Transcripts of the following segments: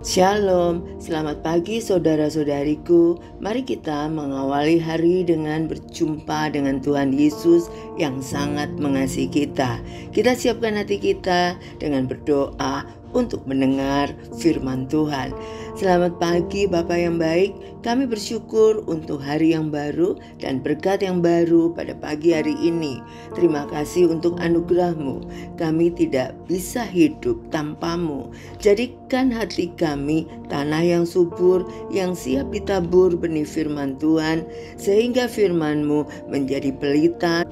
Shalom, selamat pagi saudara-saudariku. Mari kita mengawali hari dengan berjumpa dengan Tuhan Yesus yang sangat mengasihi kita. Kita siapkan hati kita dengan berdoa untuk mendengar firman Tuhan. Selamat pagi Bapak yang baik, kami bersyukur untuk hari yang baru dan berkat yang baru pada pagi hari ini. Terima kasih untuk anugerah-Mu. Kami tidak bisa hidup tanpa-Mu. Jadikan hati kami tanah yang subur, yang siap ditabur benih firman Tuhan, sehingga firman-Mu menjadi pelita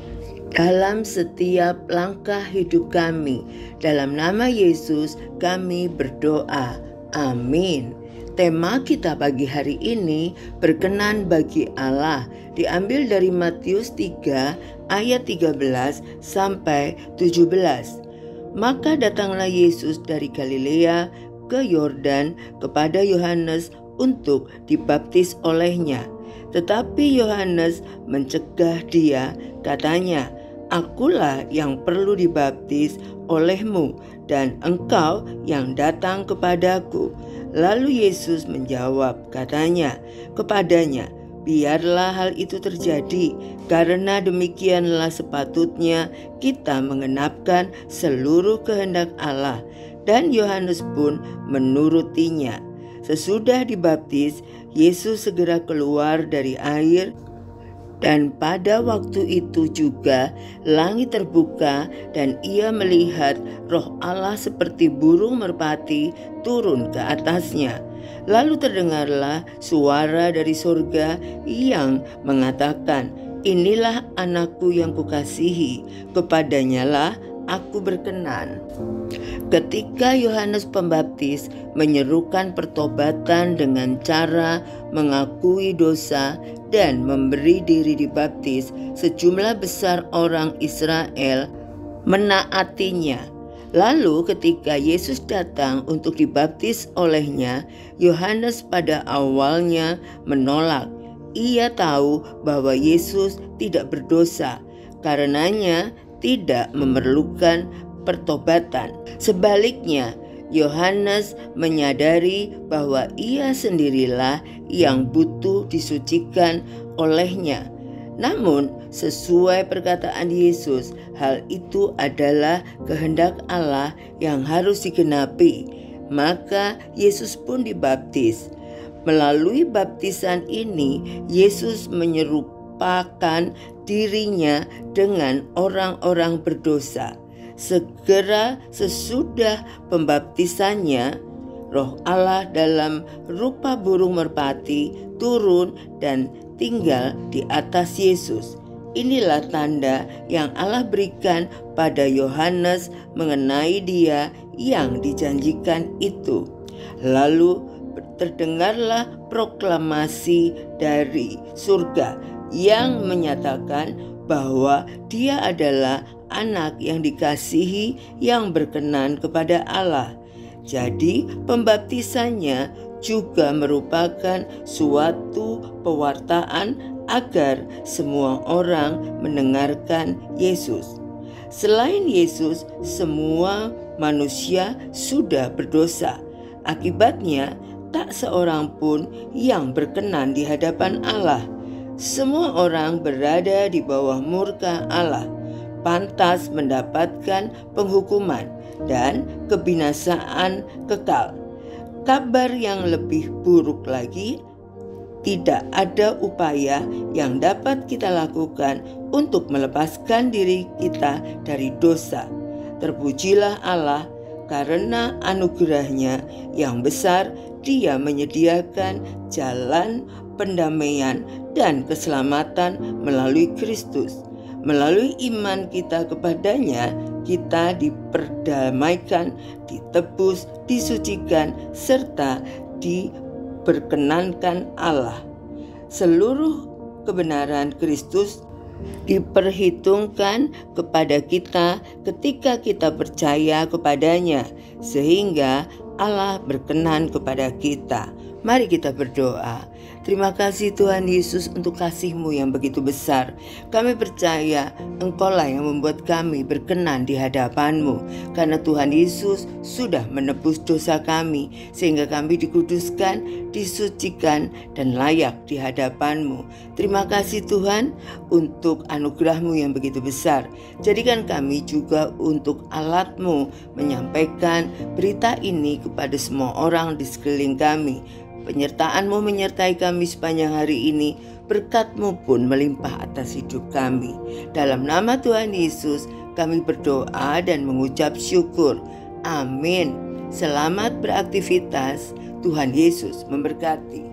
dalam setiap langkah hidup kami. Dalam nama Yesus kami berdoa. Amin. Tema kita pagi hari ini berkenan bagi Allah, diambil dari Matius 3 ayat 13 sampai 17. Maka datanglah Yesus dari Galilea ke Yordan kepada Yohanes untuk dibaptis olehnya. Tetapi Yohanes mencegah dia, katanya, "Akulah yang perlu dibaptis olehmu, dan engkau yang datang kepadaku." Lalu Yesus menjawab, katanya kepadanya, "Biarlah hal itu terjadi, karena demikianlah sepatutnya kita mengenapkan seluruh kehendak Allah." Dan Yohanes pun menurutinya. Sesudah dibaptis, Yesus segera keluar dari air, dan pada waktu itu juga langit terbuka dan ia melihat Roh Allah seperti burung merpati turun ke atasnya. Lalu terdengarlah suara dari surga yang mengatakan, "Inilah anakku yang kukasihi, kepadanyalah aku berkenan." Ketika Yohanes Pembaptis menyerukan pertobatan dengan cara mengakui dosa dan memberi diri dibaptis, sejumlah besar orang Israel menaatinya. Lalu ketika Yesus datang untuk dibaptis olehnya, Yohanes pada awalnya menolak. Ia tahu bahwa Yesus tidak berdosa, karenanya tidak memerlukan pertobatan. Sebaliknya, Yohanes menyadari bahwa ia sendirilah yang butuh disucikan olehnya. Namun, sesuai perkataan Yesus, hal itu adalah kehendak Allah yang harus digenapi. Maka Yesus pun dibaptis. Melalui baptisan ini, Yesus menyerupakan dirinya dengan orang-orang berdosa. Segera sesudah pembaptisannya, Roh Allah dalam rupa burung merpati turun dan tinggal di atas Yesus. Inilah tanda yang Allah berikan pada Yohanes mengenai Dia yang dijanjikan itu. Lalu terdengarlah proklamasi dari surga yang menyatakan bahwa Dia adalah anak yang dikasihi yang berkenan kepada Allah. Jadi pembaptisannya juga merupakan suatu pewartaan agar semua orang mendengarkan Yesus. Selain Yesus, semua manusia sudah berdosa. Akibatnya tak seorang pun yang berkenan di hadapan Allah. Semua orang berada di bawah murka Allah, pantas mendapatkan penghukuman dan kebinasaan kekal. Kabar yang lebih buruk lagi, tidak ada upaya yang dapat kita lakukan untuk melepaskan diri kita dari dosa. Terpujilah Allah, karena anugerahnya yang besar, Dia menyediakan jalan pendamaian dan keselamatan melalui Kristus. Melalui iman kita kepadanya, kita diperdamaikan, ditebus, disucikan, serta diperkenankan Allah. Seluruh kebenaran Kristus diperhitungkan kepada kita ketika kita percaya kepadanya, sehingga Allah berkenan kepada kita. Mari kita berdoa. Terima kasih Tuhan Yesus untuk kasih-Mu yang begitu besar. Kami percaya Engkaulah yang membuat kami berkenan di hadapan-Mu, karena Tuhan Yesus sudah menebus dosa kami, sehingga kami dikuduskan, disucikan, dan layak di hadapan-Mu. Terima kasih Tuhan untuk anugerah-Mu yang begitu besar. Jadikan kami juga untuk alat-Mu menyampaikan berita ini kepada semua orang di sekeliling kami. Penyertaan-Mu menyertai kami sepanjang hari ini, berkat-Mu pun melimpah atas hidup kami. Dalam nama Tuhan Yesus kami berdoa dan mengucap syukur. Amin. Selamat beraktivitas. Tuhan Yesus memberkati.